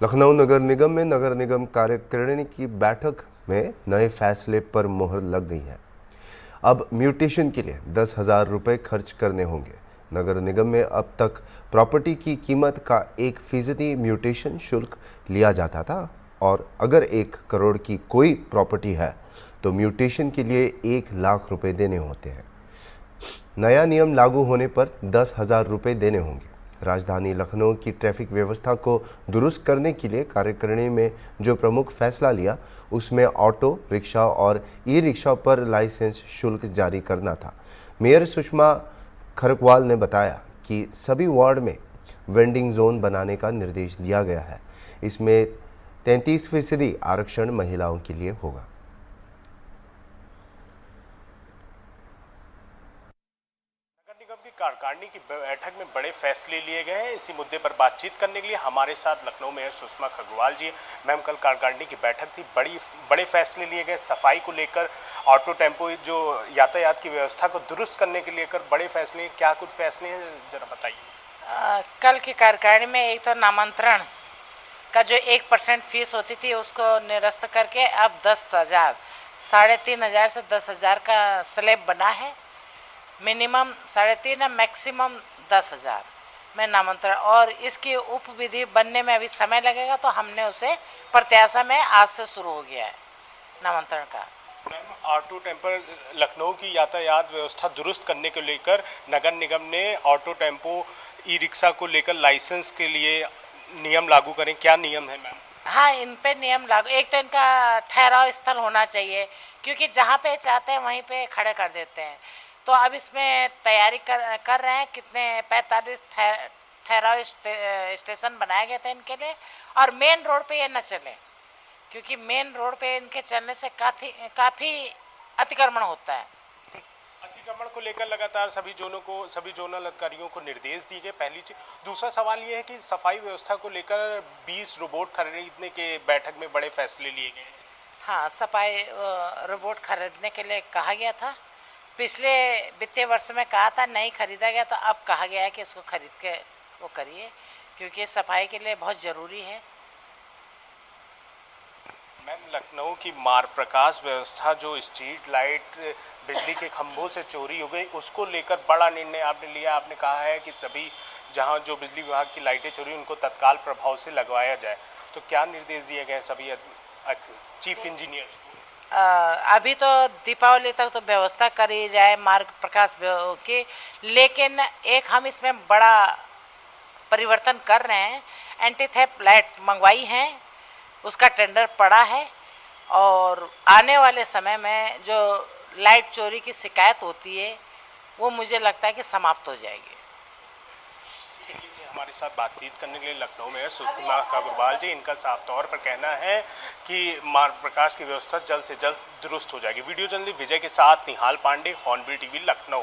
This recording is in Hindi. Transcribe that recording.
लखनऊ नगर निगम में नगर निगम कार्यकारिणी की बैठक में नए फैसले पर मोहर लग गई है। अब म्यूटेशन के लिए 10,000 रुपये खर्च करने होंगे। नगर निगम में अब तक प्रॉपर्टी की कीमत का 1% म्यूटेशन शुल्क लिया जाता था और अगर 1 करोड़ की कोई प्रॉपर्टी है तो म्यूटेशन के लिए 1 लाख रुपये देने होते हैं। नया नियम लागू होने पर 10,000 रुपये देने होंगे। राजधानी लखनऊ की ट्रैफिक व्यवस्था को दुरुस्त करने के लिए कार्यकारिणी में जो प्रमुख फैसला लिया उसमें ऑटो रिक्शा और ई रिक्शा पर लाइसेंस शुल्क जारी करना था। मेयर सुषमा खरकवाल ने बताया कि सभी वार्ड में वेंडिंग जोन बनाने का निर्देश दिया गया है। इसमें 33% आरक्षण महिलाओं के लिए होगा। की कार्यकारिणी की बैठक में बड़े फैसले लिए गए हैं। इसी मुद्दे पर बातचीत करने के लिए हमारे साथ लखनऊ मेयर सुषमा खरकवाल जी। मैम, कल कार्यकारिणी की बैठक थी, बड़े फैसले लिए गए सफाई को लेकर, ऑटो टेम्पो जो यातायात की व्यवस्था को दुरुस्त करने के लेकर बड़े फैसले, क्या कुछ फैसले हैं जरा बताइए। कल की कार्यकारिणी में एक तो नामांतरण का जो 1% फीस होती थी उसको निरस्त करके अब 10,000, 3,500 से 10,000 का स्लैब बना है। मिनिमम 3.5 मैक्सिमम 10,000 में नामांतरण, और इसकी उप विधि बनने में अभी समय लगेगा, तो हमने उसे प्रत्याशा में आज से शुरू हो गया है नामांतरण का। मैम, ऑटो टेम्पो लखनऊ की यातायात व्यवस्था दुरुस्त करने को लेकर नगर निगम ने ऑटो टेम्पो ई रिक्शा को लेकर लाइसेंस के लिए नियम लागू करें, क्या नियम है मैम? हाँ, इन पे नियम लागू, एक तो इनका ठहराव स्थल होना चाहिए, क्योंकि जहाँ पे चाहते हैं वहीं पे खड़े कर देते हैं। तो अब इसमें तैयारी कर रहे हैं, कितने 45 ठहराव स्टेशन बनाए गए थे इनके लिए, और मेन रोड पे ये न चले, क्योंकि मेन रोड पे इनके चलने से काफ़ी अतिक्रमण होता है। अतिक्रमण को लेकर लगातार सभी जोनल अधिकारियों को निर्देश दिए गए, पहली चीज। दूसरा सवाल ये है कि सफाई व्यवस्था को लेकर 20 रोबोट खरीदने के बैठक में बड़े फैसले लिए गए। हाँ, सफाई रोबोट खरीदने के लिए कहा गया था। पिछले वित्तीय वर्ष में कहा था, नहीं खरीदा गया, तो अब कहा गया है कि इसको खरीद के वो करिए, क्योंकि सफाई के लिए बहुत ज़रूरी है। मैम, लखनऊ की मार्ग प्रकाश व्यवस्था, जो स्ट्रीट लाइट बिजली के खंभों से चोरी हो गई, उसको लेकर बड़ा निर्णय आपने लिया। आपने कहा है कि सभी जहां जो बिजली विभाग की लाइटें चोरी उनको तत्काल प्रभाव से लगवाया जाए, तो क्या निर्देश दिए गए सभी चीफ इंजीनियर? अभी तो दीपावली तक तो व्यवस्था करी जाए मार्ग प्रकाश की, लेकिन एक हम इसमें बड़ा परिवर्तन कर रहे हैं। एंटी थेफ्ट लाइट मंगवाई हैं, उसका टेंडर पड़ा है, और आने वाले समय में जो लाइट चोरी की शिकायत होती है वो मुझे लगता है कि समाप्त हो जाएगी। हमारे साथ बातचीत करने के लिए लखनऊ मेयर सुषमा खरकवाल जी। इनका साफ तौर पर कहना है कि मार्ग प्रकाश की व्यवस्था जल्द से जल्द दुरुस्त हो जाएगी। वीडियो जर्नलिस्ट विजय के साथ निहाल पांडे, हॉर्नबिल टीवी, लखनऊ।